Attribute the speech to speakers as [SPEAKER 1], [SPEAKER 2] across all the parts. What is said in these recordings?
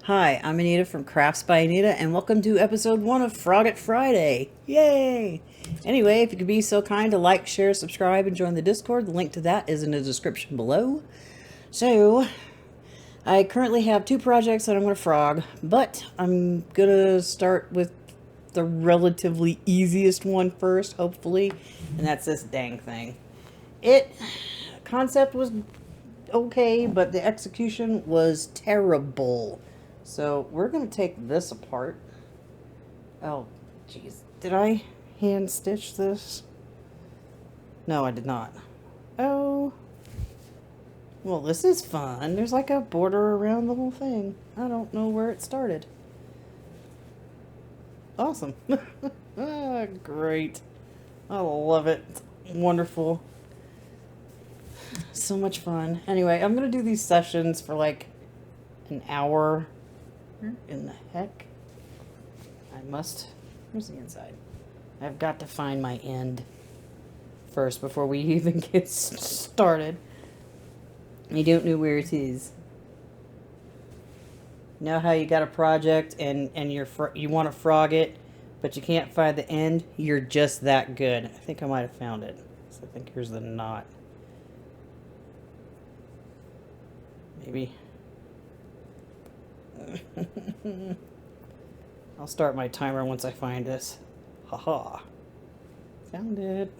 [SPEAKER 1] Hi, I'm Anita from Crafts by Anita, and welcome to episode 1 of Frog It Friday. Yay! Anyway, if you could be so kind to like, share, subscribe, and join the Discord, the link to that is in the description below. So, I currently have 2 projects that I'm going to frog, but I'm going to start with the relatively easiest one first, hopefully, and that's this dang thing. Concept was okay, but the execution was terrible. So we're going to take this apart. Oh, jeez. Did I hand stitch this? No, I did not. Oh. Well, this is fun. There's like a border around the whole thing. I don't know where it started. Awesome. Great. I love it. It's wonderful. So much fun. Anyway, I'm going to do these sessions for like an hour. Where in the heck? Where's the inside? I've got to find my end first before we even get started. I don't know where it is. You know how you got a project and you want to frog it, but you can't find the end? You're just that good. I think I might have found it. So I think here's the knot. Maybe. I'll start my timer once I find this. Haha. Found it.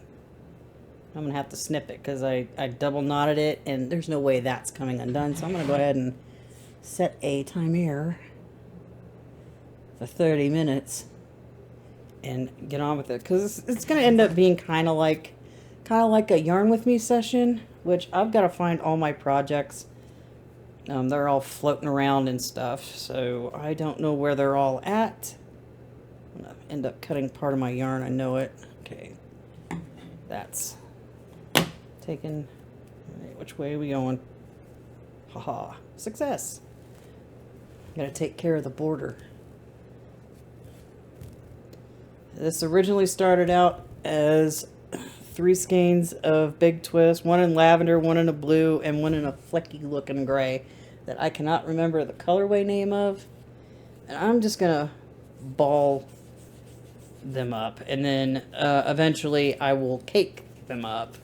[SPEAKER 1] I'm going to have to snip it because I double knotted it and there's no way that's coming undone. So I'm going to go ahead and set a timer for 30 minutes and get on with it. Because it's going to end up being kind of like a Yarn With Me session, which I've got to find all my projects. They're all floating around and stuff, so I don't know where they're all at. I'm going to end up cutting part of my yarn, I know it. Okay, that's taken. Right, which way are we going? Haha, success. Gotta take care of the border. This originally started out as 3 skeins of Big Twist, one in lavender, one in a blue, and one in a flecky looking gray that I cannot remember the colorway name of. And I'm just gonna ball them up, and then eventually I will cake them up.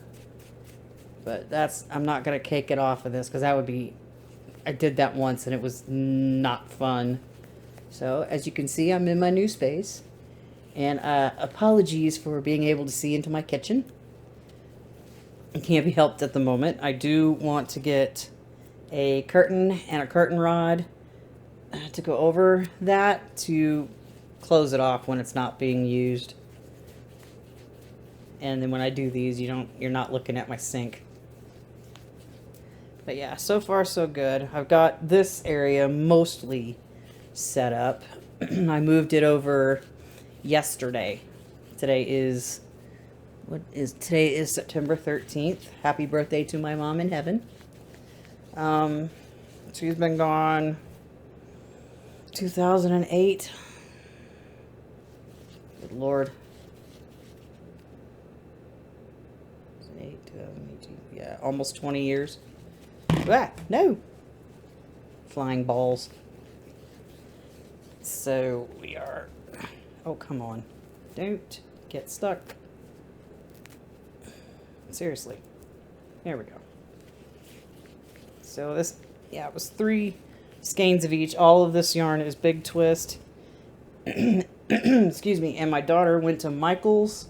[SPEAKER 1] But I'm not gonna cake it off of this because that would be, I did that once and it was not fun. So as you can see, I'm in my new space, and apologies for being able to see into my kitchen. It can't be helped at the moment. I do want to get a curtain and a curtain rod to go over that to close it off when it's not being used. And then when I do these, you're not looking at my sink. But yeah, so far so good. I've got this area mostly set up. I moved it over yesterday. Today is September 13th. Happy birthday to my mom in heaven. She's been gone 2008. Good Lord. 2018. Yeah, almost 20 years. Ah, no. Flying balls. So we are, oh, come on. Don't get stuck. Seriously. There we go. So this, yeah, it was 3 skeins of each. All of this yarn is Big Twist. Excuse me. And my daughter went to Michael's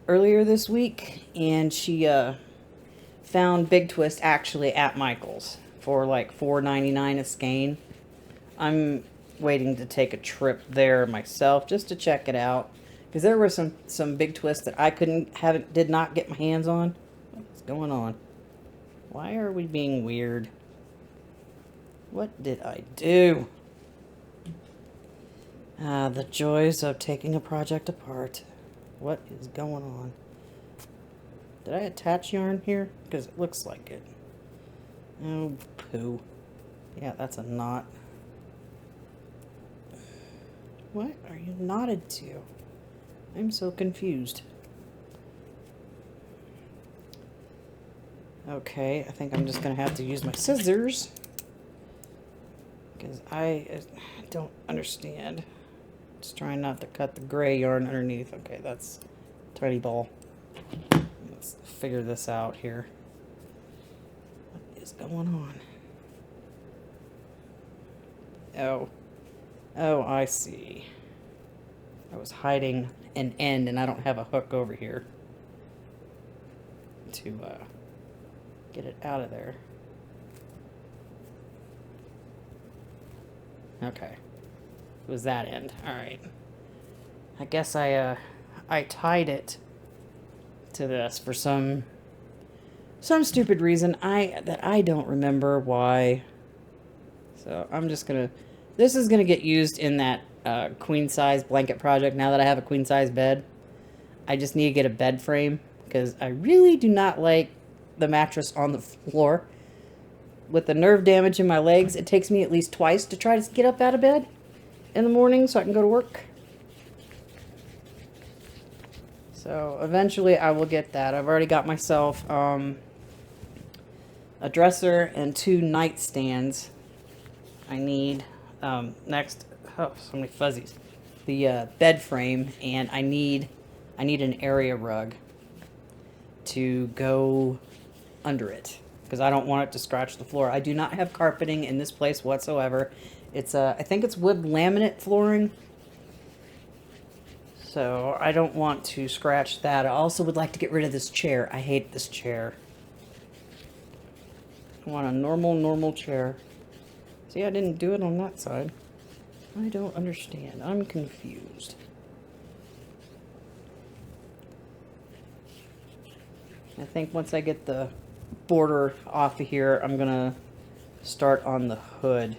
[SPEAKER 1] earlier this week, and she found Big Twist actually at Michael's for like $4.99 a skein. I'm waiting to take a trip there myself just to check it out, because there were some Big Twists that I did not get my hands on. What's going on? Why are we being weird? What did I do? The joys of taking a project apart. What is going on? Did I attach yarn here? Because it looks like it. Oh, poo. Yeah, that's a knot. What are you knotted to? I'm so confused. Okay, I think I'm just going to have to use my scissors. because I don't understand. Just trying not to cut the gray yarn underneath. Okay, that's tiny ball. Let's figure this out here. What is going on? Oh, I see. I was hiding an end and I don't have a hook over here to get it out of there. Okay. It was that end. Alright. I guess I tied it to this for some stupid reason that I don't remember why. So I'm just gonna, this is gonna get used in that queen size blanket project. Now that I have a queen size bed, I just need to get a bed frame because I really do not like the mattress on the floor. With the nerve damage in my legs, it takes me at least twice to try to get up out of bed in the morning so I can go to work. So eventually I will get that. I've already got myself a dresser and 2 nightstands. I need next, oh, so many fuzzies. The bed frame, and I need an area rug to go under it because I don't want it to scratch the floor. I do not have carpeting in this place whatsoever. It's I think it's wood laminate flooring. So I don't want to scratch that. I also would like to get rid of this chair. I hate this chair. I want a normal chair. See, I didn't do it on that side. I don't understand. I'm confused. I think once I get the border off of here, I'm gonna start on the hood.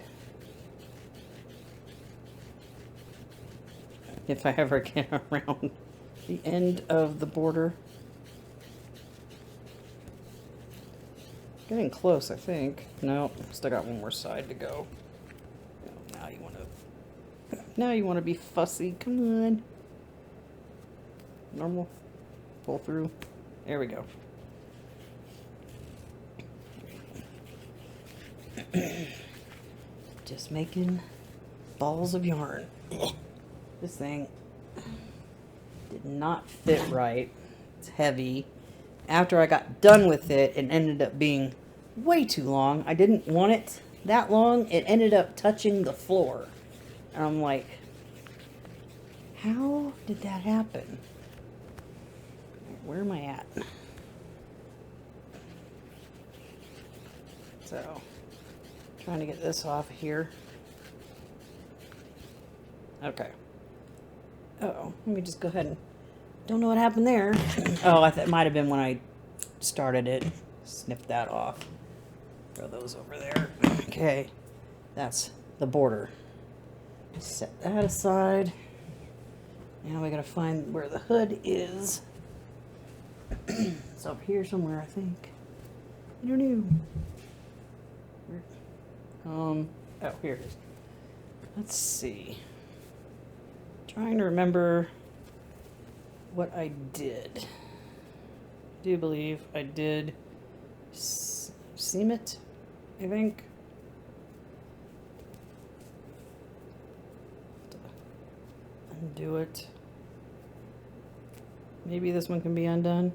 [SPEAKER 1] If I ever get around the end of the border. Getting close, I think. No, still got one more side to go. Now you want to be fussy. Come on. Normal. Pull through. There we go. Just making balls of yarn. This thing did not fit right. It's heavy. After I got done with it, it ended up being way too long. I didn't want it that long. It ended up touching the floor. And I'm like, how did that happen? Where am I at? So, trying to get this off here. Okay. Uh-oh, let me just go ahead and, don't know what happened there. Oh, it might have been when I started it. Snip that off. Throw those over there. Okay, that's the border. Set that aside. Now we gotta find where the hood is. It's up here somewhere, I think. I don't know. Oh, here it is. Let's see. Trying to remember what I did. I do believe I did seam it, I think. Undo it. Maybe this one can be undone.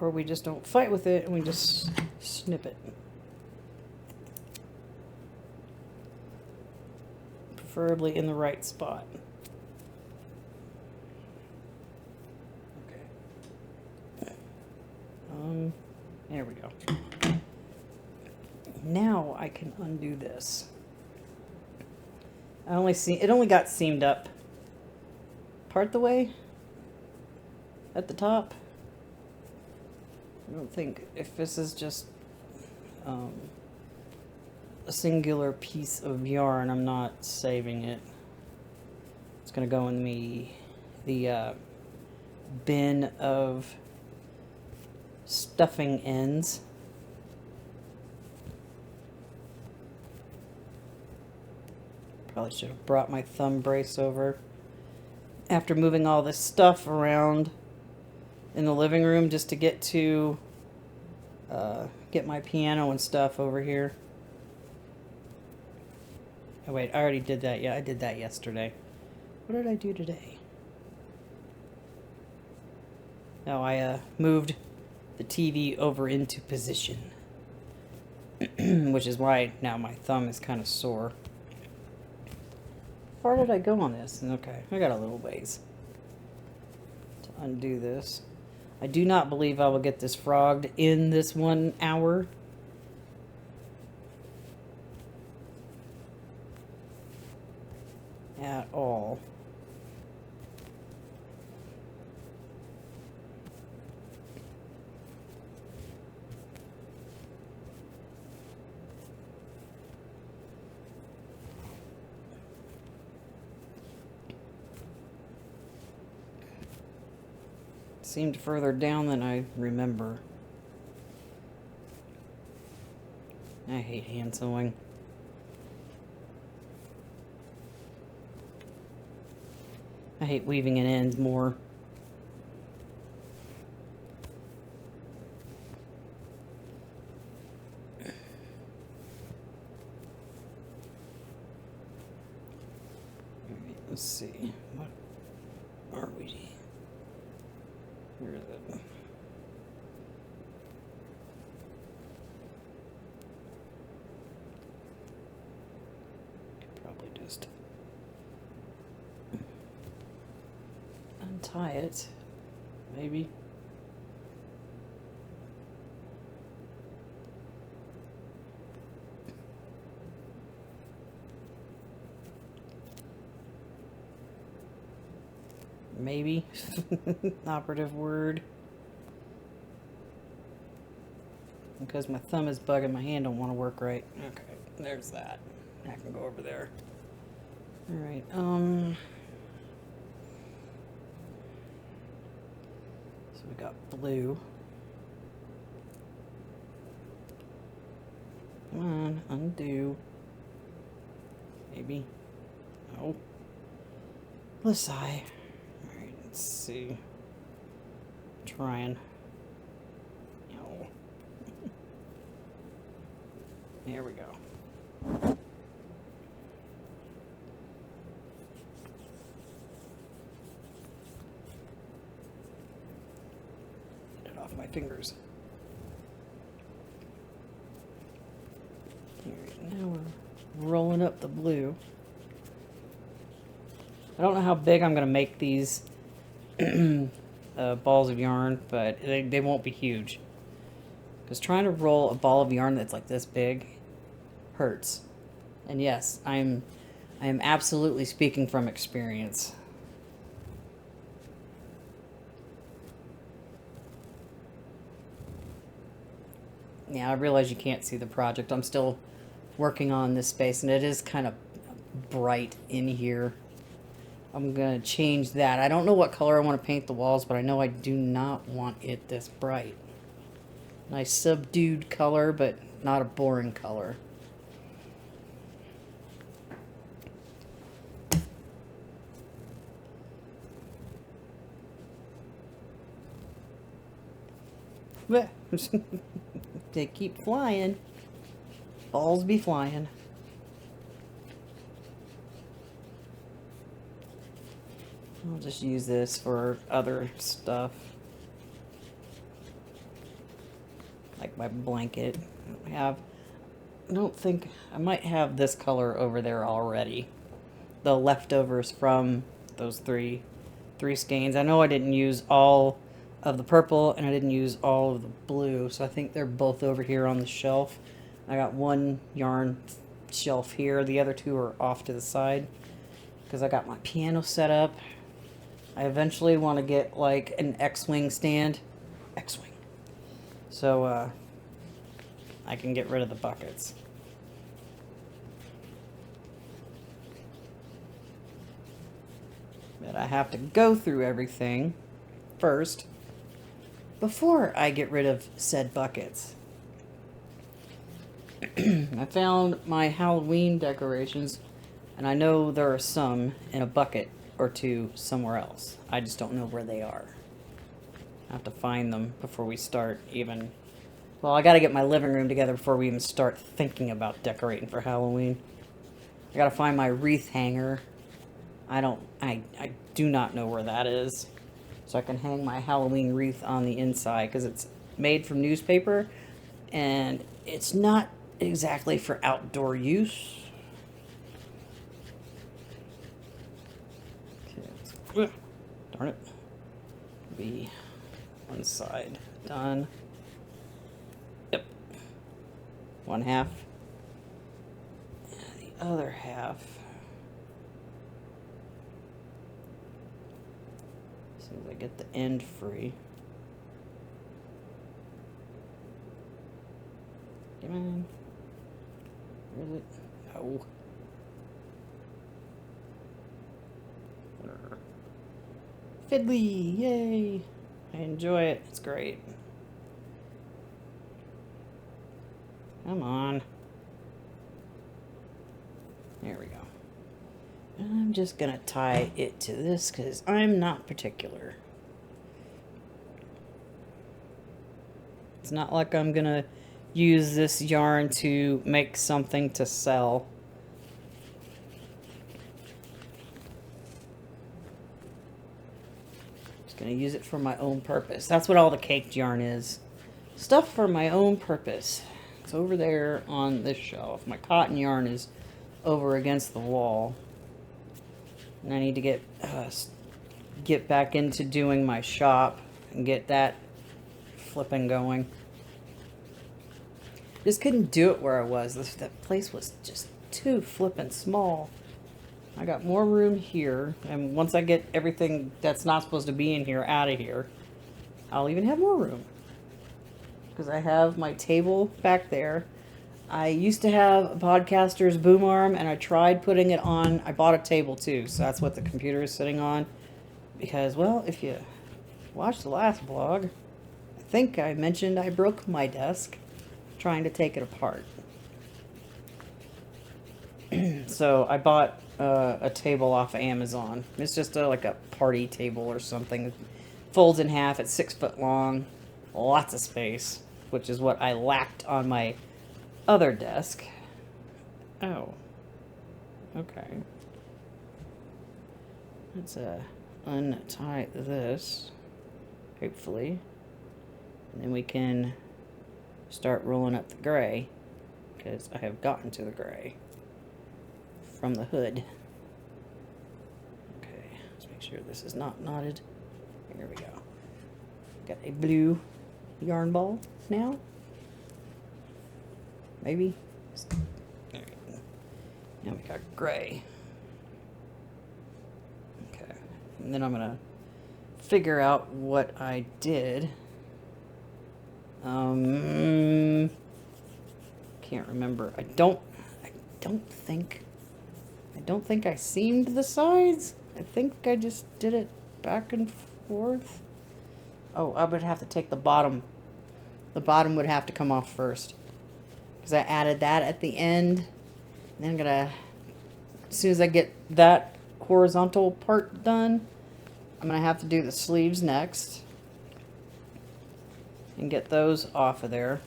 [SPEAKER 1] Or we just don't fight with it and we just snip it. Preferably in the right spot. There we go. Now I can undo this. It only got seamed up part the way at the top. I don't think if this is just a singular piece of yarn, I'm not saving it. It's gonna go in the bin of stuffing ends. Probably should have brought my thumb brace over after moving all this stuff around in the living room just to get to get my piano and stuff over here. Oh wait, I already did that. Yeah, I did that yesterday. What did I do today? No, I moved the TV over into position. Which is why now my thumb is kind of sore. How far did I go on this? Okay, I got a little ways to undo this. I do not believe I will get this frogged in this 1 hour. At all. Seemed further down than I remember. I hate hand sewing. I hate weaving in ends more. Alright, let's see. What are we? Where is it? Could probably just untie it, maybe. Maybe. Operative word. Because my thumb is bugging, my hand don't want to work right. Okay, there's that. I can go over there. Alright, so we got blue. Come on, undo. Maybe. No. Let's sigh. Alright, let's see. Trying. No. There we go. Get it off my fingers. Alright, now we're rolling up the blue. I don't know how big I'm going to make these balls of yarn, but they won't be huge. Because trying to roll a ball of yarn that's like this big hurts. And yes, I am absolutely speaking from experience. Yeah, I realize you can't see the project. I'm still working on this space, and it is kind of bright in here. I'm going to change that. I don't know what color I want to paint the walls, but I know I do not want it this bright. Nice subdued color, but not a boring color. They keep flying. Balls be flying. I'll just use this for other stuff. Like my blanket. I don't think, I might have this color over there already. The leftovers from those three skeins. I know I didn't use all of the purple and I didn't use all of the blue, so I think they're both over here on the shelf. I got one yarn shelf here. The other two are off to the side because I got my piano set up. I eventually want to get like an X-wing stand. X-wing. So I can get rid of the buckets. But I have to go through everything first before I get rid of said buckets. I found my Halloween decorations, and I know there are some in a bucket or two somewhere else. I just don't know where they are. I have to find them before we start even. Well, I gotta get my living room together before we even start thinking about decorating for Halloween. I gotta find my wreath hanger. I do not know where that is. So I can hang my Halloween wreath on the inside because it's made from newspaper and it's not exactly for outdoor use. Okay, darn it. Be one side done. Yep. One half. And the other half. As soon as I get the end free. Come on. Where is it? No. Fiddly! Yay! I enjoy it. It's great. Come on. There we go. I'm just gonna tie it to this because I'm not particular. It's not like I'm gonna use this yarn to make something to sell. Just gonna use it for my own purpose. That's what all the caked yarn is. Stuff for my own purpose. It's over there on this shelf. My cotton yarn is over against the wall. And I need to get back into doing my shop and get that flipping going. Just couldn't do it where I was. That place was just too flipping small. I got more room here, and once I get everything that's not supposed to be in here out of here, I'll even have more room. Because I have my table back there. I used to have a podcaster's boom arm, and I tried putting it on. I bought a table too, so that's what the computer is sitting on. Because, well, if you watched the last vlog, I think I mentioned I broke my desk trying to take it apart. So I bought a table off of Amazon. It's just like a party table or something. It folds in half. It's 6 foot long. Lots of space, which is what I lacked on my other desk. Oh. Okay. Let's untie this, hopefully. And then we can start rolling up the gray, because I have gotten to the gray from the hood. Okay, let's make sure this is not knotted. Here we go. Got a blue yarn ball now. Maybe. There we go. Now we got gray. Okay, and then I'm gonna figure out what I did. Can't remember. I don't think I seamed the sides. I think I just did it back and forth. Oh, I would have to take the bottom. The bottom would have to come off first, because I added that at the end. And then I'm gonna, as soon as I get that horizontal part done, I'm gonna have to do the sleeves next and get those off of there.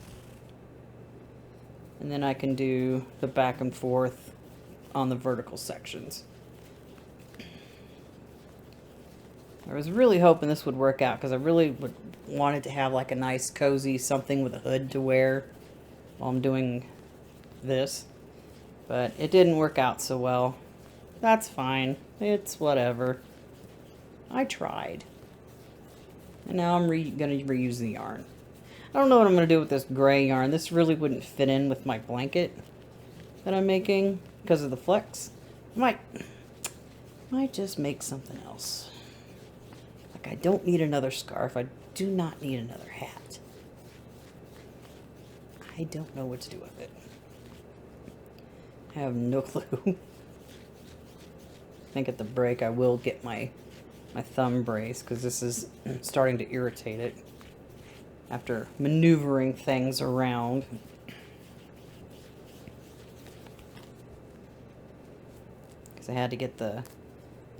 [SPEAKER 1] And then I can do the back and forth on the vertical sections. I was really hoping this would work out, because I really wanted to have like a nice cozy something with a hood to wear while I'm doing this. But it didn't work out so well. That's fine. It's whatever. I tried. And now I'm gonna reuse the yarn. I don't know what I'm going to do with this gray yarn. This really wouldn't fit in with my blanket that I'm making because of the flex. I might just make something else. Like, I don't need another scarf. I do not need another hat. I don't know what to do with it. I have no clue. I think at the break I will get my thumb brace, because this is starting to irritate it after maneuvering things around. Because I had to get the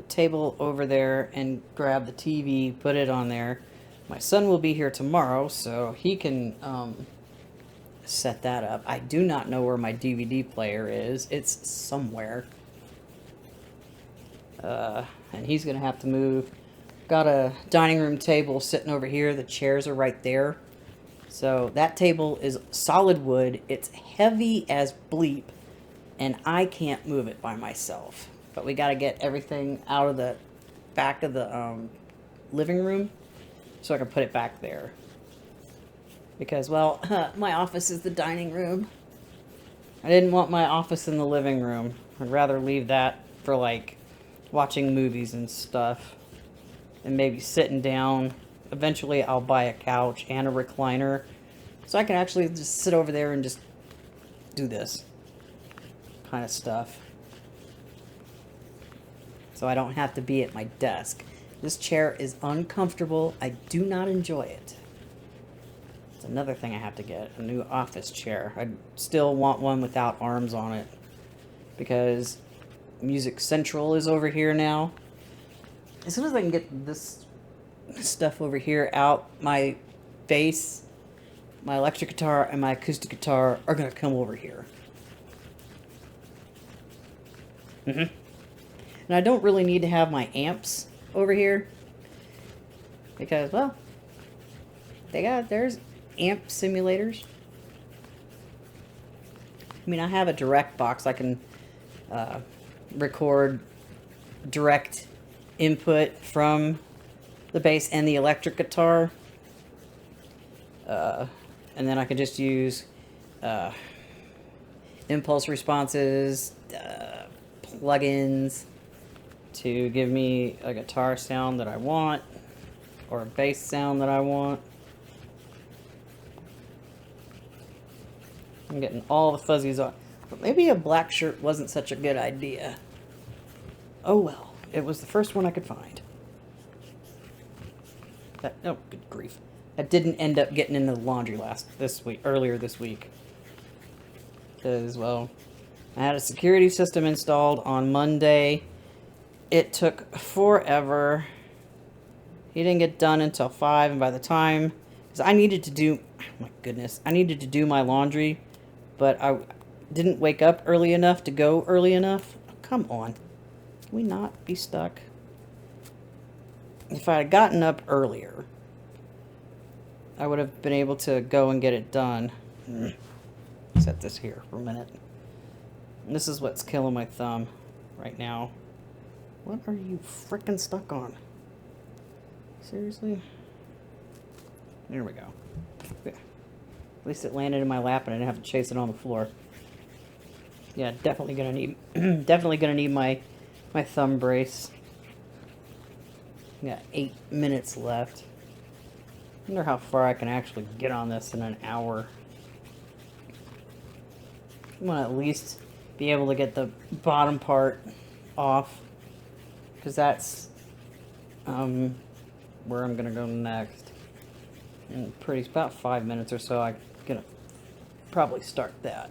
[SPEAKER 1] table over there and grab the TV, put it on there. My son will be here tomorrow, so he can set that up. I do not know where my DVD player is. It's somewhere. And he's going to have to move. Got a dining room table sitting over here. The chairs are right there. So that table is solid wood. It's heavy as bleep. And I can't move it by myself. But we got to get everything out of the back of the living room so I can put it back there. Because, well, my office is the dining room. I didn't want my office in the living room. I'd rather leave that for, like, watching movies and stuff. And maybe sitting down. Eventually, I'll buy a couch and a recliner. So I can actually just sit over there and just do this kind of stuff. So I don't have to be at my desk. This chair is uncomfortable. I do not enjoy it. It's another thing I have to get. A new office chair. I still want one without arms on it. Because Music Central is over here now. As soon as I can get this stuff over here out, my bass, my electric guitar, and my acoustic guitar are going to come over here. And I don't really need to have my amps over here. Because, well, there's amp simulators. I mean, I have a direct box. I can record direct input from the bass and the electric guitar. And then I can just use impulse responses, plugins to give me a guitar sound that I want or a bass sound that I want. I'm getting all the fuzzies on. But maybe a black shirt wasn't such a good idea. Oh well. It was the first one I could find. Oh, good grief. I didn't end up getting into the laundry earlier this week. Because, well, I had a security system installed on Monday. It took forever. He didn't get done until 5, and by the time... Because I needed to do... Oh my goodness. I needed to do my laundry, but I didn't wake up early enough to go early enough. Oh, come on. Can we not be stuck? If I had gotten up earlier, I would have been able to go and get it done. Set this here for a minute. And this is what's killing my thumb right now. What are you frickin' stuck on? Seriously? There we go. At least it landed in my lap and I didn't have to chase it on the floor. Yeah, definitely gonna need my thumb brace. Got 8 minutes left. I wonder how far I can actually get on this in an hour. I want to at least be able to get the bottom part off, because that's where I'm gonna go next. In about 5 minutes or so, I'm gonna probably start that,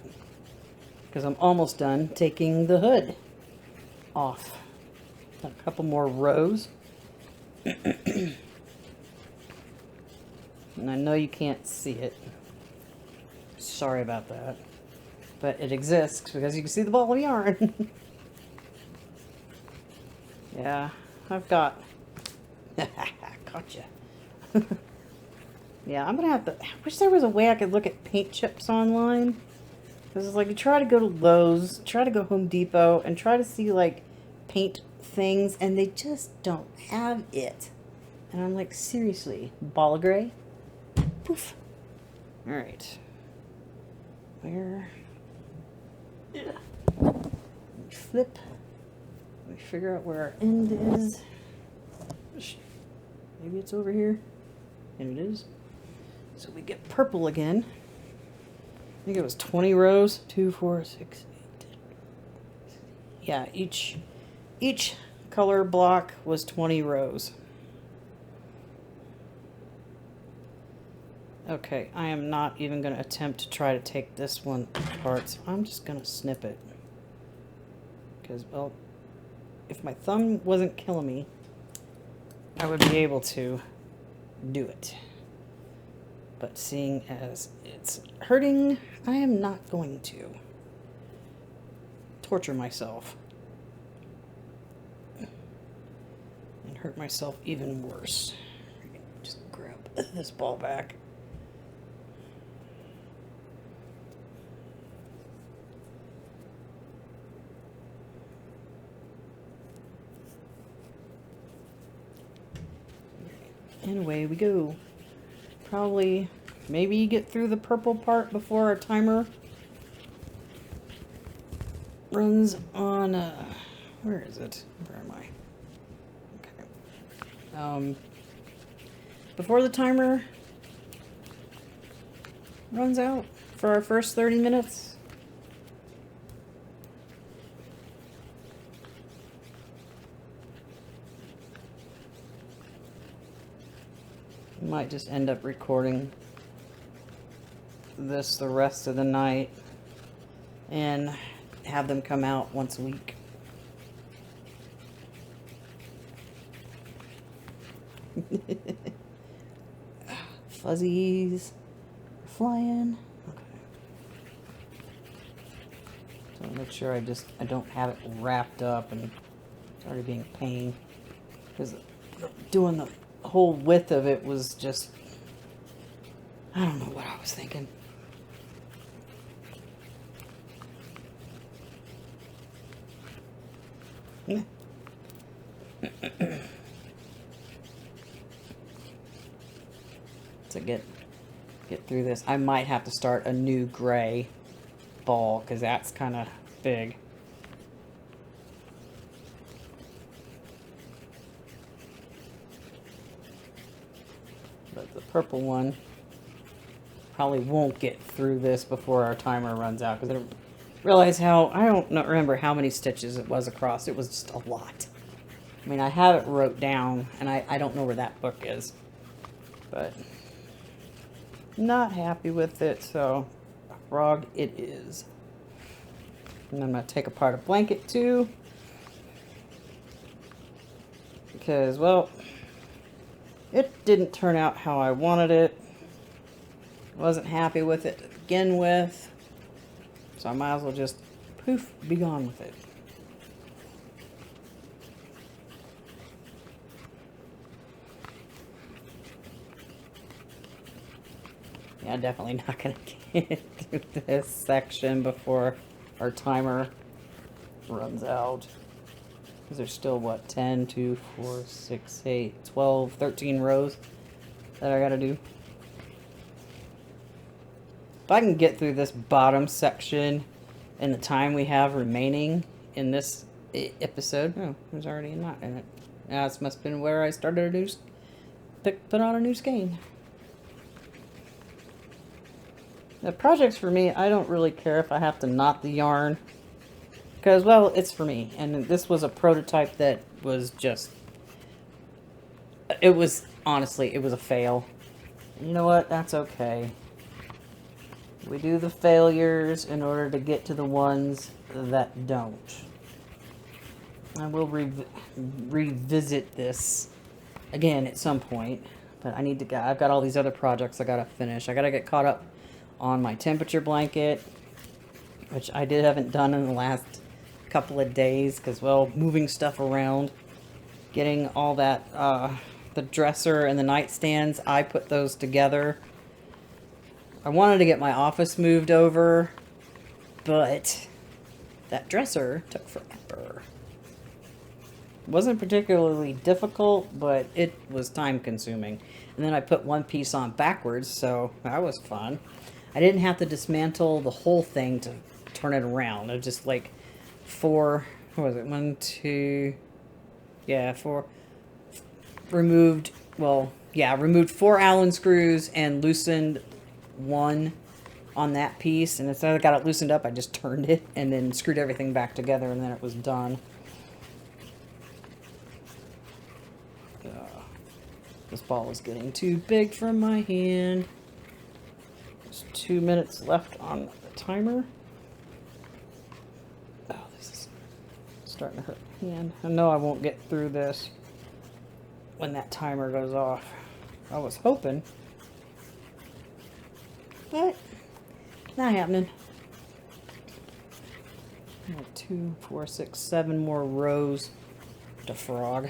[SPEAKER 1] because I'm almost done taking the hood off. A couple more rows. And I know you can't see it. Sorry about that. But it exists because you can see the ball of yarn. Yeah, I've got... Gotcha. Yeah, I'm gonna have to... I wish there was a way I could look at paint chips online. Because it's like you try to go to Lowe's, try to go Home Depot, and try to see like paint things, and they just don't have it. And I'm like, seriously, ball of gray? Poof. Alright. Where? Yeah. Flip. Let me figure out where our end is. Maybe it's over here. And it is. So we get purple again. I think it was 20 rows. 2, 4, 6, 8, 10. Yeah, each color block was 20 rows. Okay, I am not even going to attempt to try to take this one apart, so I'm just going to snip it. Because, well, if my thumb wasn't killing me, I would be able to do it. But seeing as it's hurting, I am not going to torture myself. and hurt myself even worse. Just grab this ball back. And away we go. Probably, maybe get through the purple part before our timer runs on, where is it? Where am I? Okay. Before the timer runs out for our first 30 minutes. Might just end up recording this the rest of the night and have them come out once a week. Fuzzies flying. Okay. So I'll make sure I don't have it wrapped up and it's already being a pain, because doing the whole width of it was just, I don't know what I was thinking. To get through this, I might have to start a new gray ball because that's kind of big. But the purple one probably won't get through this before our timer runs out, because I don't realize how, I don't remember how many stitches it was across. It was just a lot. I mean, I have it wrote down, and I don't know where that book is, but not happy with it, so a frog it is. And I'm going to take apart a blanket too, because, well, it didn't turn out how I wanted it. Wasn't happy with it to begin with, so I might as well just poof, be gone with it. Yeah, definitely not going to get through this section before our timer runs out. Because there's still, what, 10, 2, 4, 6, 8, 12, 13 rows that I got to do. If I can get through this bottom section in the time we have remaining in this episode. Oh, there's already a knot in it. Now, this must have been where I started a new, put on a new skein. The projects for me, I don't really care if I have to knot the yarn, because, well, it's for me. And this was a prototype that was just, it was, honestly, it was a fail. You know what? That's okay. We do the failures in order to get to the ones that don't. I will revisit this again at some point, but I need to get, I've got all these other projects I gotta finish. I gotta get caught up on my temperature blanket, which I haven't done in the last couple of days, because, well, moving stuff around, getting all that, the dresser and the nightstands, I put those together. I wanted to get my office moved over, but that dresser took forever. It wasn't particularly difficult, but it was time consuming. And then I put one piece on backwards, so that was fun. I didn't have to dismantle the whole thing to turn it around. It was just like four, what was it, 1, 2, yeah, 4, removed, well, yeah, removed 4 Allen screws and loosened one on that piece. And instead I got it loosened up, I just turned it and then screwed everything back together, and then it was done. This ball is getting too big for my hand. There's 2 minutes left on the timer. Oh, this is starting to hurt my hand. I know I won't get through this when that timer goes off. I was hoping, but not happening. 2, 4, 6, 7 more rows to frog.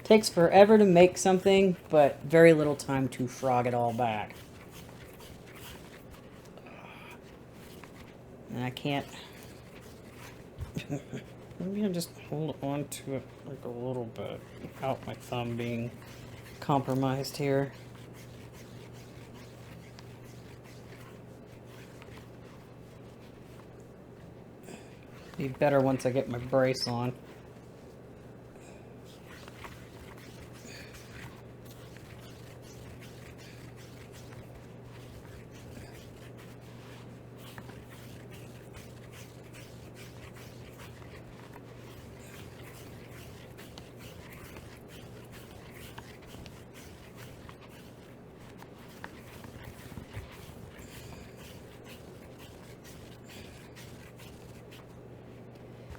[SPEAKER 1] Takes forever to make something, but very little time to frog it all back. And I can't... Maybe I'll just hold on to it like a little bit without my thumb being compromised here. Be better once I get my brace on.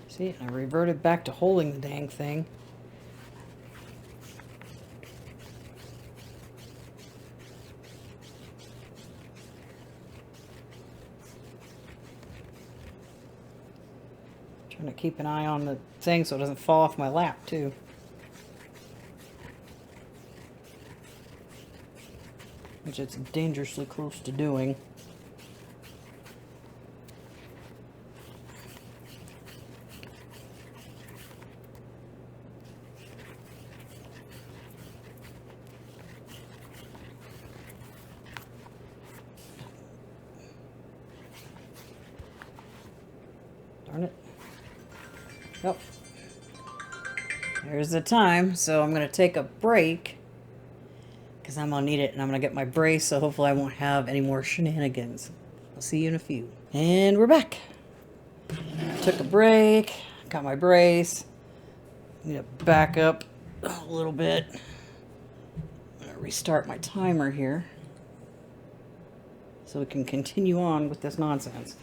[SPEAKER 1] See, I reverted back to holding the dang thing. Trying to keep an eye on the thing so it doesn't fall off my lap, too. Which it's dangerously close to doing. Darn it. Oh. There's the time, so I'm going to take a break because I'm going to need it and I'm going to get my brace, so hopefully I won't have any more shenanigans. I'll see you in a few. And we're back. Took a break, got my brace. Need to back up a little bit. I'm going to restart my timer here so we can continue on with this nonsense.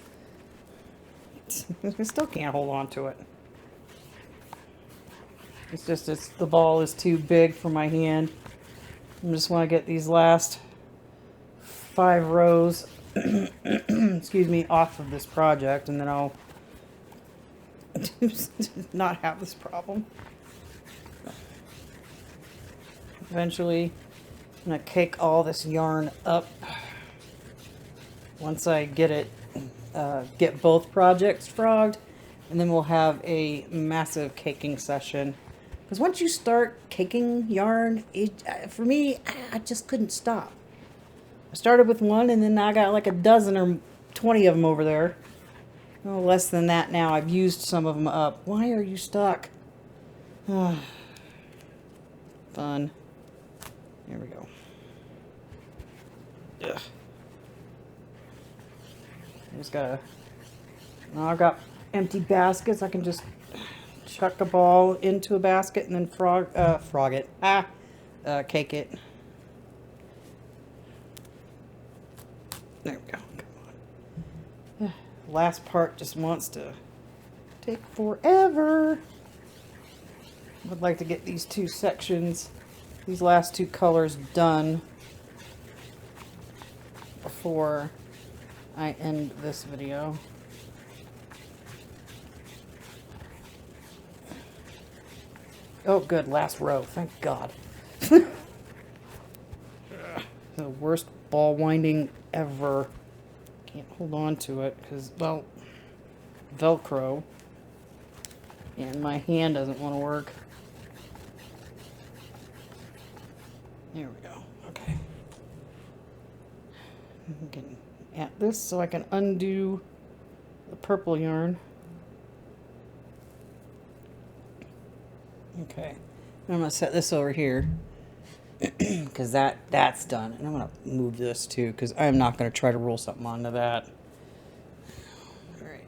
[SPEAKER 1] I still can't hold on to it. It's just the ball is too big for my hand. I just want to get these last 5 rows excuse me, off of this project, and then I'll not have this problem. Eventually, I'm going to cake all this yarn up once I get it, get both projects frogged, and then we'll have a massive caking session. Because once you start caking yarn, for me, I just couldn't stop. I started with one, and then I got like a dozen or 20 of them over there. Oh, less than that now. I've used some of them up. Why are you stuck? Fun. There we go. Ugh. I just gotta... Now I've got empty baskets. I can just chuck a ball into a basket and then frog it. Cake it. There we go. Come on. Last part just wants to take forever. I'd like to get these 2 sections, these last 2 colors done before I end this video. Oh, good. Last row. Thank God. The worst ball winding ever. Can't hold on to it because, well, Velcro. And my hand doesn't want to work. There we go. Okay. I'm getting at this so I can undo the purple yarn. Okay, I'm going to set this over here because that's done. And I'm going to move this too because I'm not going to try to roll something onto that. All right.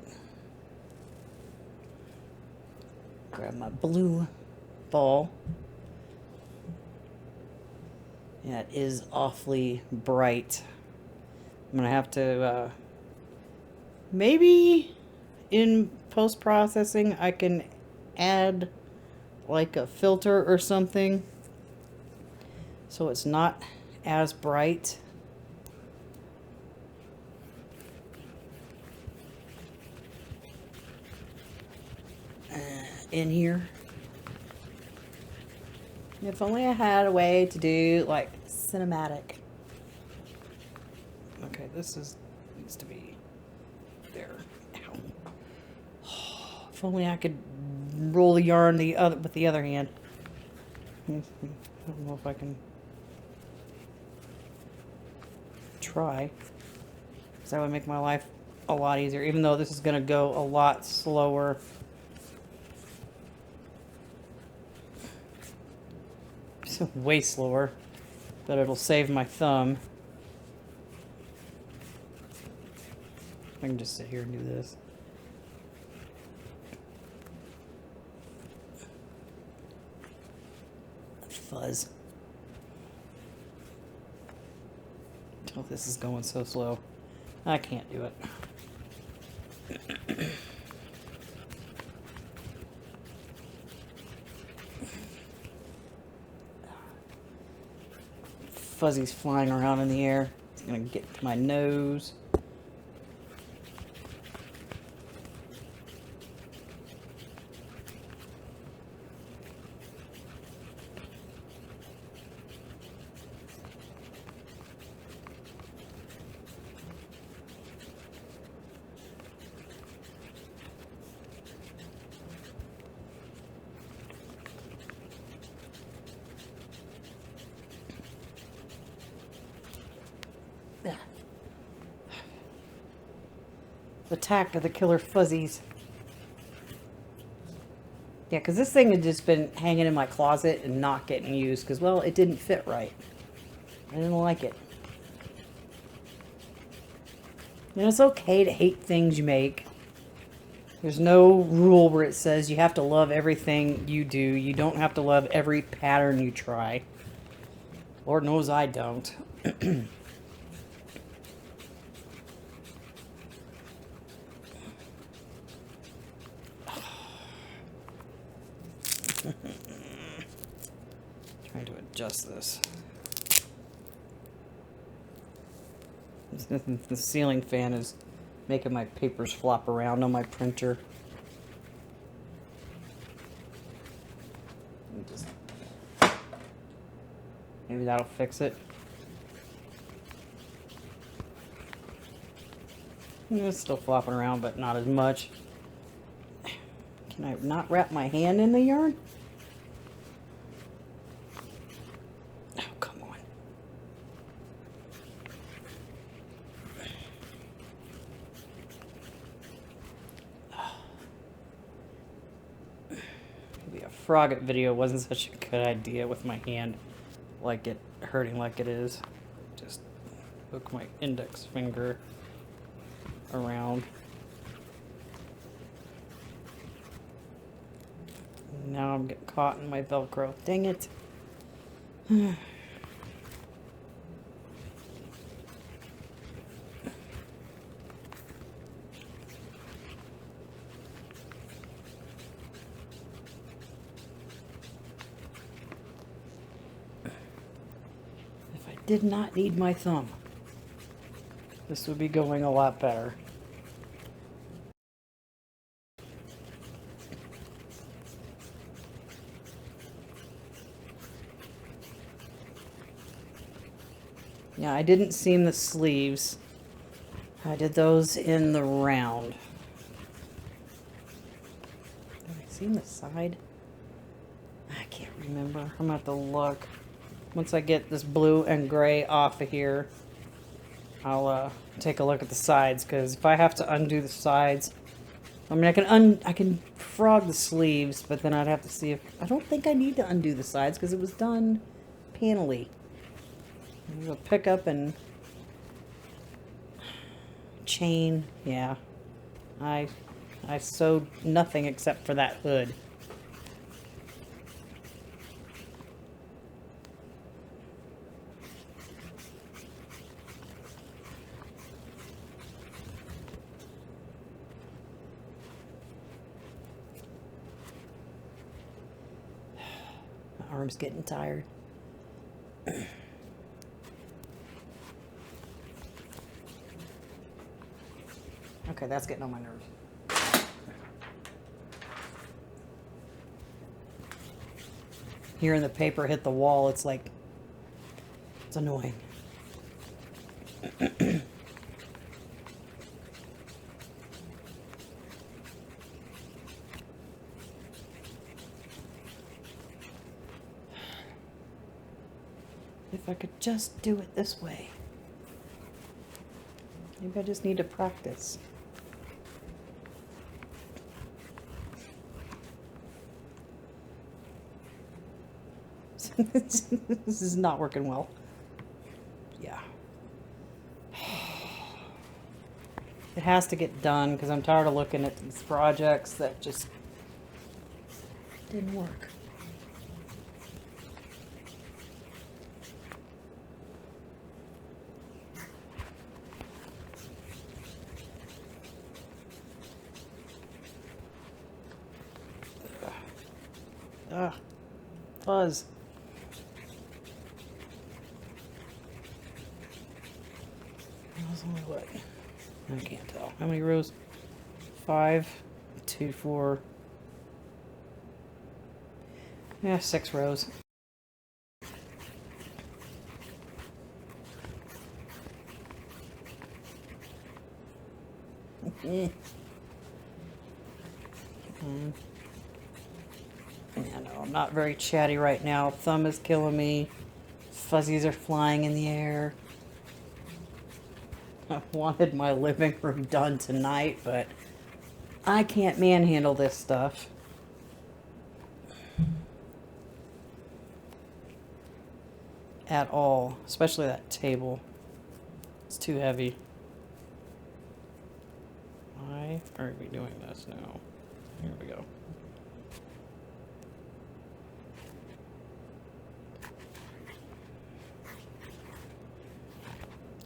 [SPEAKER 1] Grab my blue ball. Yeah, it is awfully bright. I'm going to have to, maybe in post-processing I can add like a filter or something so it's not as bright. In here. If only I had a way to do like cinematic. Okay, needs to be there. Ow. If only I could roll the yarn with the other hand. I don't know if I can try. Because that would make my life a lot easier, even though this is going to go a lot slower. Way slower, but it'll save my thumb. I can just sit here and do this. Fuzz. Oh, this is going so slow. I can't do it. Fuzzy's flying around in the air. It's gonna get to my nose. Attack of the killer fuzzies. Yeah, because this thing had just been hanging in my closet and not getting used because, well, it didn't fit right. I didn't like it. And it's okay to hate things you make. There's no rule where it says you have to love everything you do. You don't have to love every pattern you try. Lord knows I don't. Trying to adjust this. The ceiling fan is making my papers flop around on my printer. Maybe that'll fix it. It's still flopping around, but not as much. Can I not wrap my hand in the yarn? Oh, come on. Maybe a frog video wasn't such a good idea with my hand like it hurting like it is. Just hook my index finger around. Now I'm getting caught in my Velcro. Dang it. If I did not need my thumb, this would be going a lot better. Yeah, I didn't seam the sleeves. I did those in the round. Did I seam the side? I can't remember. I'm gonna have to look. Once I get this blue and gray off of here, I'll take a look at the sides, because if I have to undo the sides, I mean, I can frog the sleeves, but then I'd have to see if... I don't think I need to undo the sides because it was done panelly. There's a pickup and chain. Yeah, I sewed nothing except for that hood. My arm's getting tired. Okay, that's getting on my nerves. hearing the paper hit the wall, it's like, it's annoying. If I could just do it this way. Maybe I just need to practice. This is not working well. Yeah. It has to get done because I'm tired of looking at these projects that just didn't work. Ugh. Fuzz. What? I can't tell. How many rows? 5, 2, 4. Yeah, 6 rows. Yeah, no, I'm not very chatty right now. Thumb is killing me. Fuzzies are flying in the air. I wanted my living room done tonight, but I can't manhandle this stuff. At all. Especially that table. It's too heavy. Why are we doing this now? Here we go.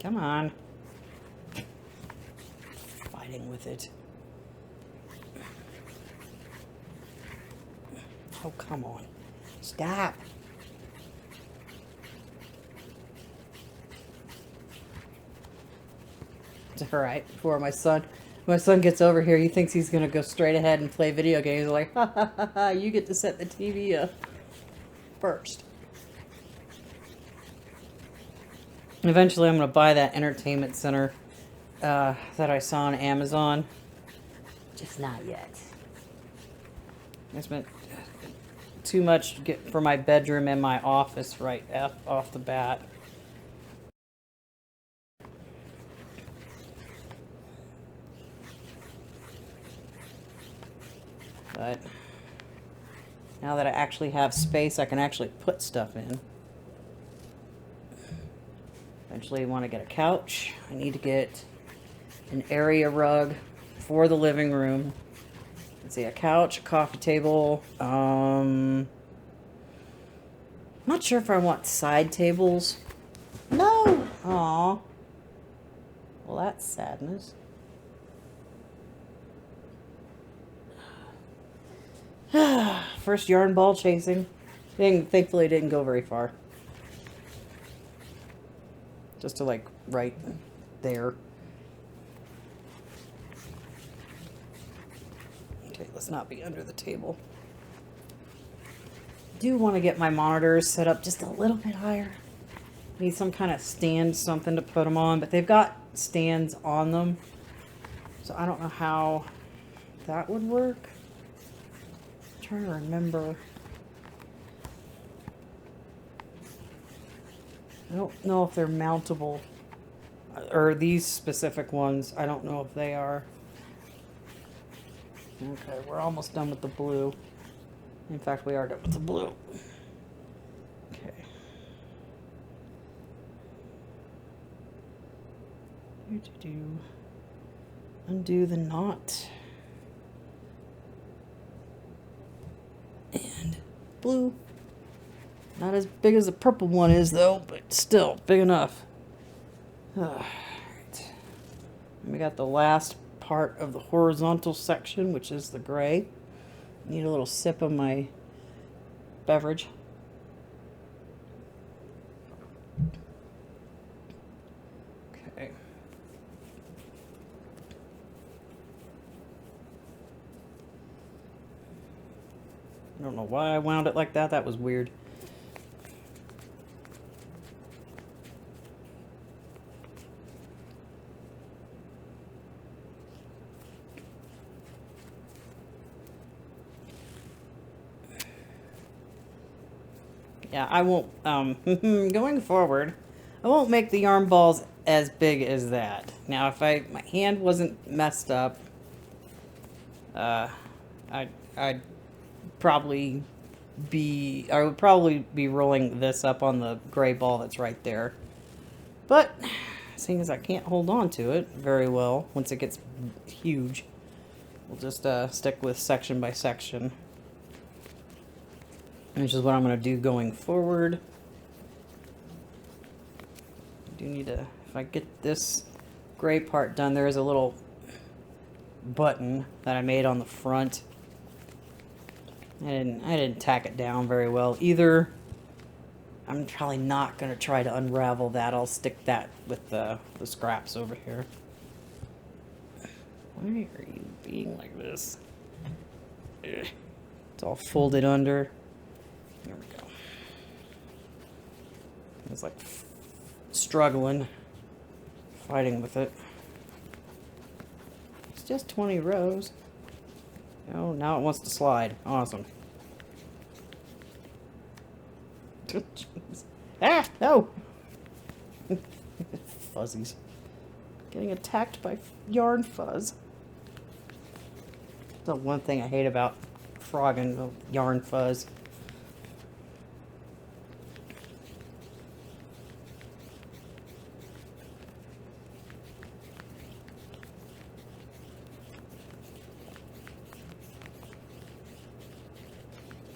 [SPEAKER 1] Come on. Fighting with it. Oh, come on. Stop. It's alright. Before my son gets over here, he thinks he's going to go straight ahead and play video games. Like, ha ha ha ha, you get to set the TV up first. Eventually, I'm going to buy that entertainment center that I saw on Amazon. Just not yet. I spent too much to get for my bedroom and my office right off the bat. But now that I actually have space, I can actually put stuff in. Eventually I want to get a couch. I need to get an area rug for the living room. Let's see, a couch, a coffee table. Not sure if I want side tables. No! Aw. Well, that's sadness. First yarn ball chasing. Thankfully, it didn't go very far. Just to like right there. Okay, let's not be under the table. Do want to get my monitors set up just a little bit higher. Need some kind of stand, something to put them on, but they've got stands on them. So I don't know how that would work. I'm trying to remember. I don't know if they're mountable, or these specific ones. I don't know if they are. Okay, we're almost done with the blue. In fact, we are done with the blue. Okay. Undo the knot. And blue. Not as big as the purple one is, though, but still big enough. Alright. We got the last part of the horizontal section, which is the gray. Need a little sip of my beverage. Okay. I don't know why I wound it like that. That was weird. Yeah, I won't, going forward, I won't make the yarn balls as big as that. Now, if my hand wasn't messed up, I'd probably I would probably be rolling this up on the gray ball that's right there. But, seeing as I can't hold on to it very well once it gets huge, we'll just stick with section by section. Which is what I'm going to do going forward. I do need to, if I get this gray part done, there is a little button that I made on the front. I didn't tack it down very well either. I'm probably not going to try to unravel that. I'll stick that with the scraps over here. Why are you being like this? Ugh. It's all folded under. There we go. It's like struggling, fighting with it. It's just 20 rows. Oh, now it wants to slide. Awesome. Jeez. Ah, no! Fuzzies. Getting attacked by yarn fuzz. That's the one thing I hate about frogging, yarn fuzz.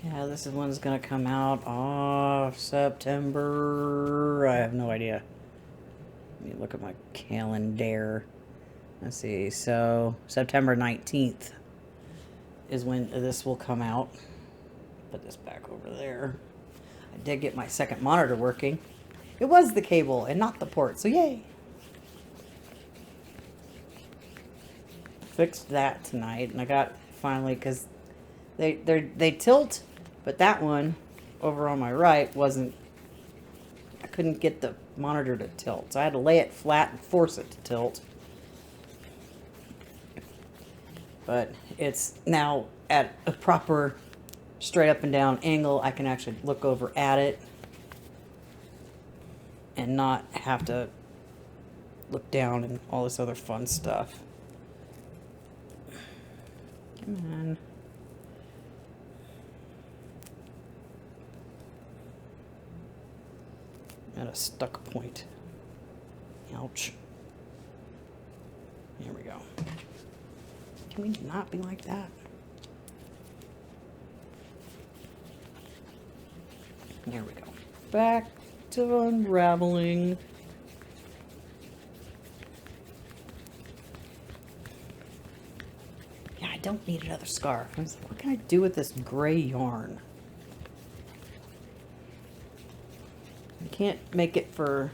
[SPEAKER 1] Yeah, this is one's gonna come out September. I have no idea. Let me look at my calendar. Let's see. So September 19th is when this will come out. Put this back over there. I did get my second monitor working. It was the cable and not the port, so yay. Fixed that tonight, and I got finally, because they tilt. But that one over on my right wasn't, I couldn't get the monitor to tilt. So I had to lay it flat and force it to tilt. But it's now at a proper straight up and down angle. I can actually look over at it and not have to look down and all this other fun stuff. Come on. At a stuck point. Ouch. There we go. Can we not be like that? There we go. Back to unraveling. Yeah, I don't need another scarf. What can I do with this gray yarn? I can't make it for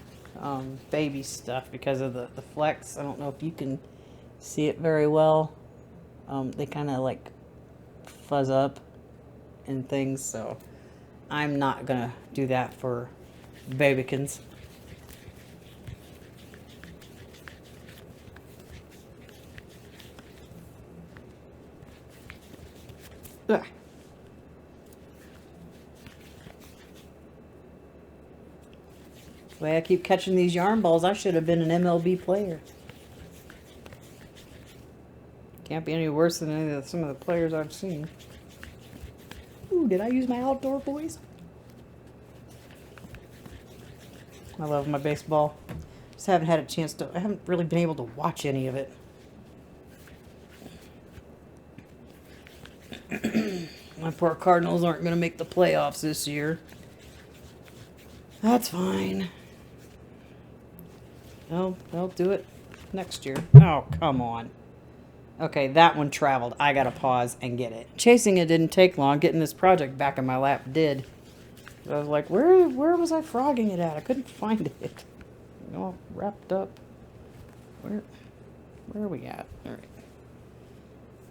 [SPEAKER 1] baby stuff because of the flex. I don't know if you can see it very well. They kind of like fuzz up and things, so I'm not gonna do that for babykins. Ugh. The way I keep catching these yarn balls, I should have been an MLB player. Can't be any worse than some of the players I've seen. Ooh, did I use my outdoor boys? I love my baseball. Just haven't had a chance to, I haven't really been able to watch any of it. My poor Cardinals aren't going to make the playoffs this year. That's fine. Oh, they'll do it next year. Oh, come on. Okay, that one traveled. I gotta pause and get it. Chasing it didn't take long. Getting this project back in my lap did. I was like, where was I frogging it at? I couldn't find it. All wrapped up. Where are we at? All right.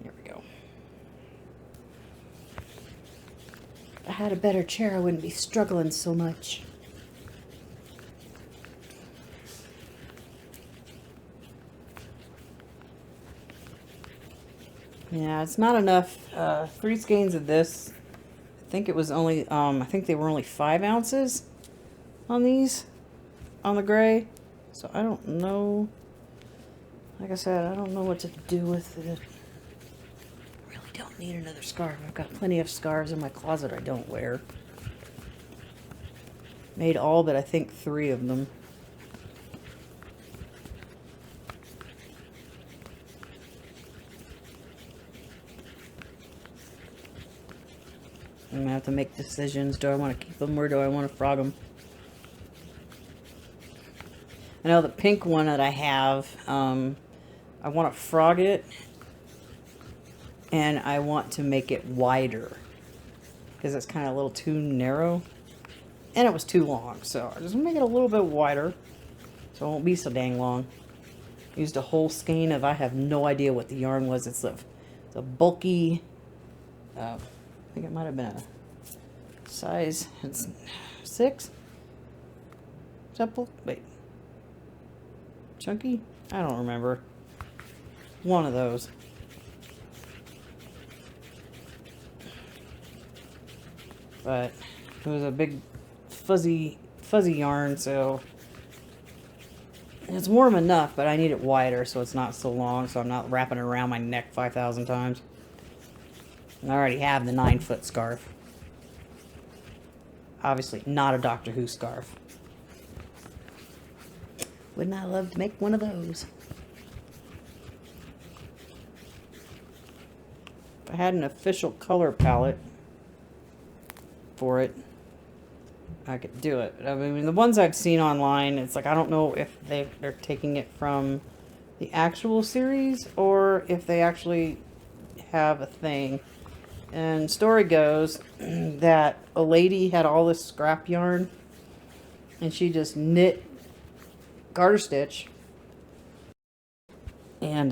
[SPEAKER 1] Here we go. If I had a better chair, I wouldn't be struggling so much. Yeah, it's not enough. 3 skeins of this, think it was only, I think they were only 5 ounces on these, on the gray. So I don't know. Like I said, I don't know what to do with it. I really don't need another scarf. I've got plenty of scarves in my closet I don't wear. Made all but I think 3 of them. I'm gonna have to make decisions. Do I want to keep them or do I want to frog them? I know the pink one that I have, I want to frog it, and I want to make it wider because it's kind of a little too narrow, and it was too long. So I just make it a little bit wider so it won't be so dang long. Used a whole skein of, I have no idea what the yarn was. It's a bulky, I think it might have been a size, it's 6? Simple? Wait. Chunky? I don't remember. One of those. But it was a big fuzzy yarn, so it's warm enough, but I need it wider so it's not so long, so I'm not wrapping it around my neck 5,000 times. And I already have the 9-foot scarf. Obviously not a Doctor Who scarf. Wouldn't I love to make one of those? If I had an official color palette for it, I could do it. I mean, the ones I've seen online, it's like I don't know if they're taking it from the actual series or if they actually have a thing. And story goes that a lady had all this scrap yarn and she just knit garter stitch and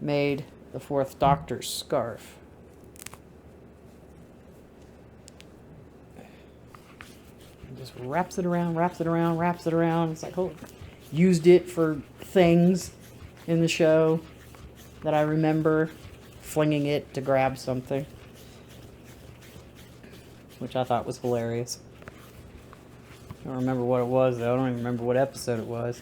[SPEAKER 1] made the 4th Doctor's scarf. And just wraps it around, wraps it around, wraps it around. It's like, oh, used it for things in the show that I remember, flinging it to grab something, which I thought was hilarious. I don't remember what it was, though. I don't even remember what episode it was.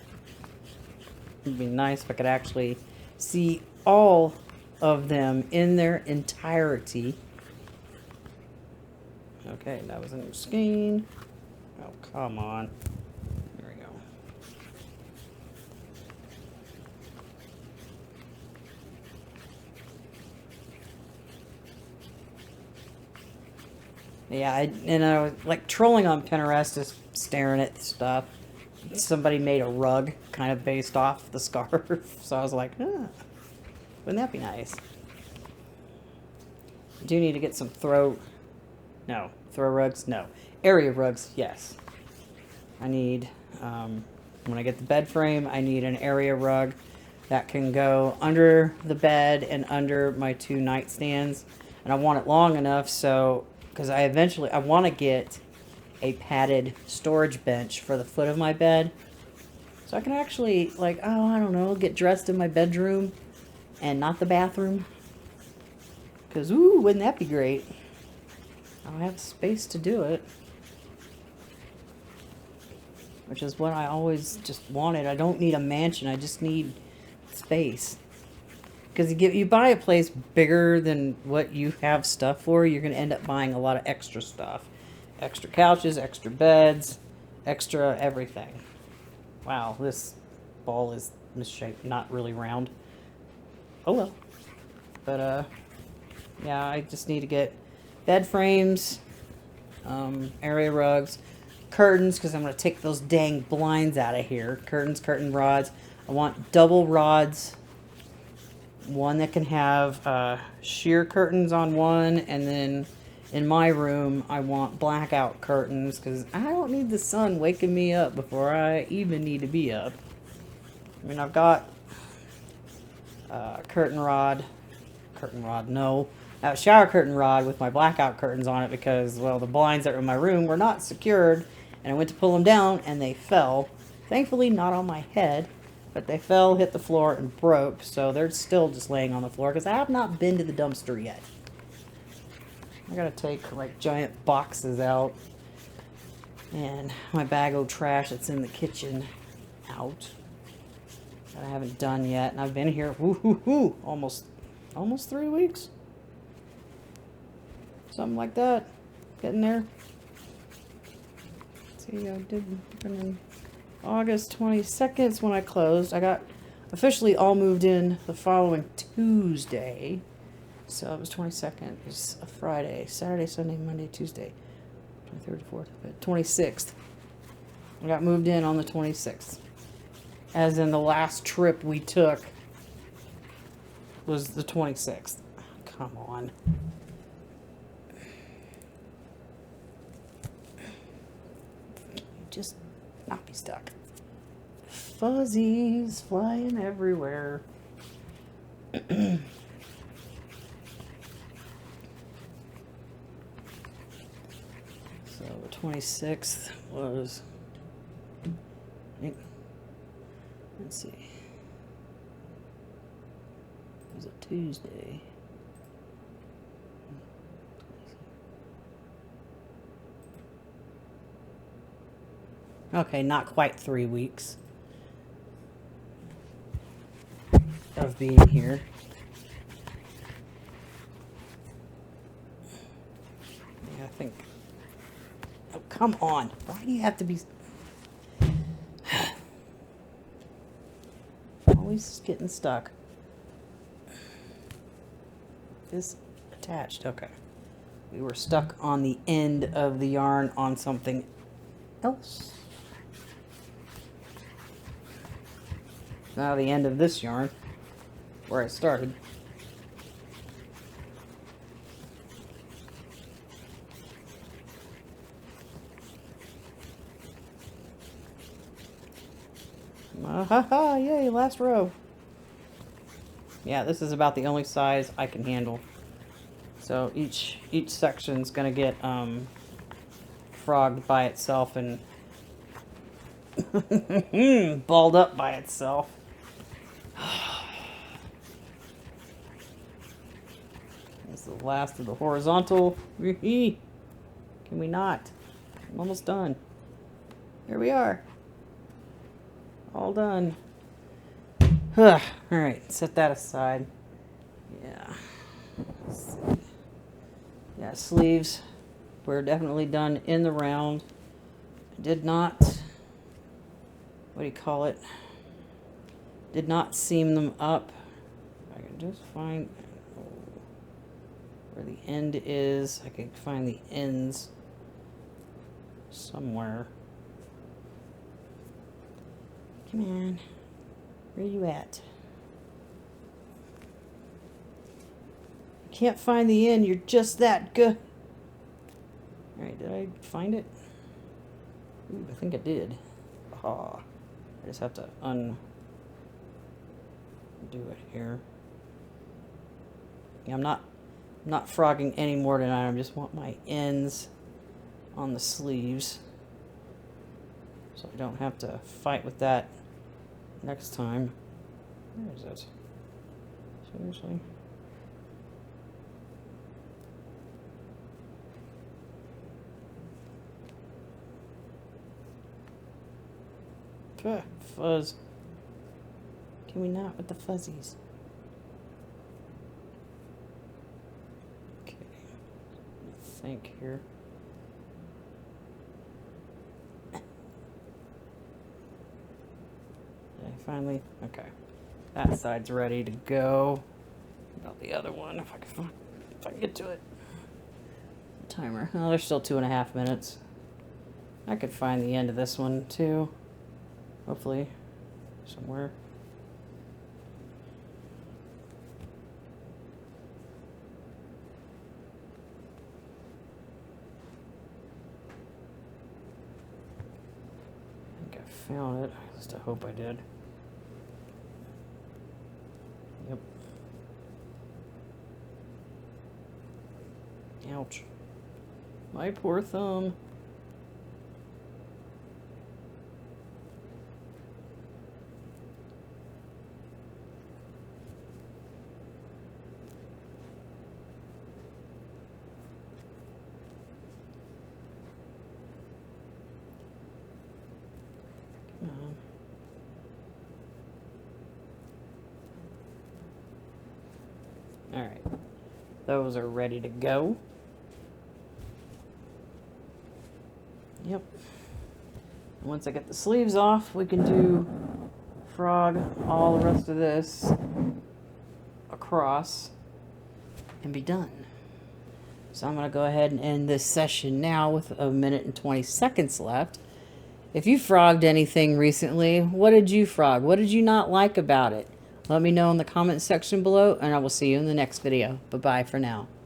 [SPEAKER 1] It'd be nice if I could actually see all of them in their entirety. Okay, that was a new skein. Oh, come on. There we go. Yeah, I was like trolling on Pinterest, just staring at stuff. Somebody made a rug kind of based off the scarf, so I was like, wouldn't that be nice? I do need to get some throw rugs, no. Area rugs, yes. I need, when I get the bed frame, I need an area rug that can go under the bed and under my 2 nightstands. And I want it long enough so, because I want to get a padded storage bench for the foot of my bed. So I can actually, like, oh, I don't know, get dressed in my bedroom and not the bathroom. Because, ooh, wouldn't that be great? I'll have space to do it. Which is what I always just wanted. I don't need a mansion, I just need space. Because you buy a place bigger than what you have stuff for, you're going to end up buying a lot of extra stuff. Extra couches, extra beds, extra everything. Wow, this ball is misshaped, not really round. Oh well. But, yeah, I just need to get bed frames, area rugs, curtains, because I'm going to take those dang blinds out of here. Curtains, curtain rods. I want double rods. One that can have sheer curtains on one, and then in my room I want blackout curtains because I don't need the sun waking me up before I even need to be up. I mean, I've got shower curtain rod with my blackout curtains on it because, well, the blinds that were in my room were not secured, and I went to pull them down and they fell. Thankfully not on my head, but they fell, hit the floor, and broke, so they're still just laying on the floor because I have not been to the dumpster yet. I gotta take like giant boxes out and my bag of trash that's in the kitchen out that I haven't done yet. And I've been here almost 3 weeks. Something like that. Getting there. Let's see, I did August 22nd is when I closed. I got officially all moved in the following Tuesday. So it was 22nd. It was a Friday, Saturday, Sunday, Monday, Tuesday. 23rd, 4th, 5th, 26th. I got moved in on the 26th. As in the last trip we took was the 26th. Come on. Just not be stuck. Fuzzies flying everywhere. So the 26th was, let's see, it was a Tuesday. Okay, not quite 3 weeks of being here. Yeah, I think. Oh, come on. Why do you have to be always getting stuck? Is attached. Okay. We were stuck on the end of the yarn on something else. Now the end of this yarn, where I started. Ha! Yay, last row. Yeah, this is about the only size I can handle. So each section's gonna get frogged by itself and balled up by itself. This is the last of the horizontal. Can we not? I'm almost done. Here we are. All done. Alright, set that aside. Yeah. Let's see. Yeah, sleeves. We're definitely done in the round. Did not, what do you call it? Did not seam them up. I can just find where the end is. I can find the ends somewhere. Come on. Where are you at? Can't find the end. You're just that good. Alright, did I find it? Ooh, I think I did. Aha. I just have to undo it here. Yeah, I'm not frogging any more tonight. I just want my ends on the sleeves, so I don't have to fight with that next time. Where is it? Seriously? Fuzz. Can we not with the fuzzies? Okay. Let me think here. Did I finally? Okay. That side's ready to go. About the other one, if I can get to it. Timer. Oh, there's still 2.5 minutes. I could find the end of this one too. Hopefully, somewhere. I think I found it. At least I hope I did. Yep. Ouch. My poor thumb. Those are ready to go. Yep. Once I get the sleeves off, we can do frog all the rest of this across and be done. So I'm going to go ahead and end this session now with 1 minute and 20 seconds left. If you frogged anything recently, what did you frog? What did you not like about it? Let me know in the comment section below, and I will see you in the next video. Bye-bye for now.